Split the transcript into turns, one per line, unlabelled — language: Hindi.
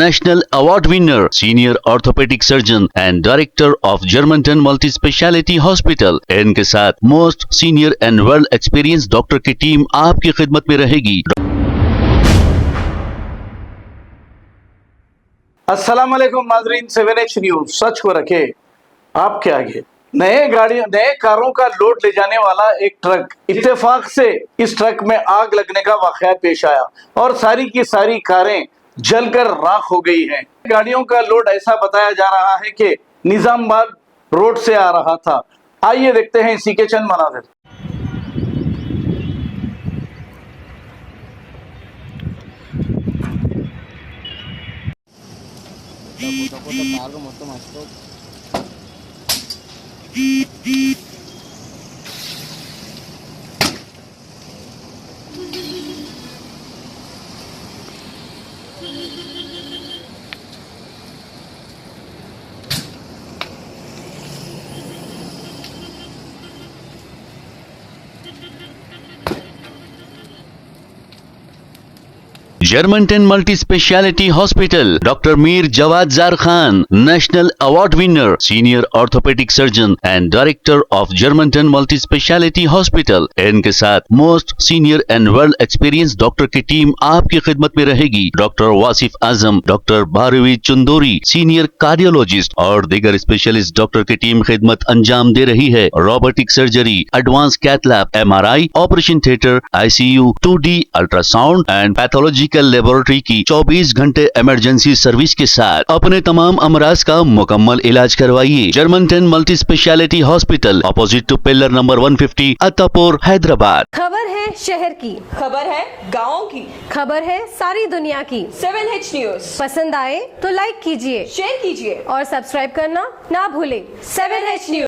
national award winner, senior orthopedic surgeon and director of Germantown Multi Speciality Hospital। इनके साथ most senior and world experience doctor की टीम आपकी खिदमत में रहेगी।
अस्सलाम वालेकुम नाज़रीन, 7H न्यूज सच को रखे आपके आगे। नए कारों का लोड ले जाने वाला एक ट्रक, इत्तेफाक से इस ट्रक में आग लगने का वाकया पेश आया और सारी की सारी कारें जलकर राख हो गई हैं। गाड़ियों का लोड ऐसा बताया जा रहा है कि निजामाबाद रोड से आ रहा था। आइए देखते हैं इसी के चंद मनाज़िर।
Germantown Multi Speciality Hospital, Dr. Mir Jawad Zar Khan, National Award winner, Senior Orthopedic Surgeon and Director of Germantown Multi Speciality Hospital। इनके साथ most senior and world experience doctor की टीम आपकी खिदमत में रहेगी। Doctor Wasif Azam, doctor Bharvi Chandori, senior cardiologist और दीगर स्पेशलिस्ट डॉक्टर की टीम खिदमत अंजाम दे रही है। Robotic surgery, advance cath lab, MRI, operation theatre, ICU, 2D ultrasound and pathological laboratory की 24 घंटे इमरजेंसी सर्विस के साथ अपने तमाम अमराज का मुकम्मल इलाज करवाइए। Germanten multi speciality hospital, opposite to pillar number 150, Attapur, Hyderabad.
खबर है शहर की,
खबर है गाँव की,
खबर है सारी दुनिया की।
7H न्यूज
पसंद आए तो लाइक कीजिए,
शेयर कीजिए
और सब्सक्राइब करना ना भूलें।
7H news.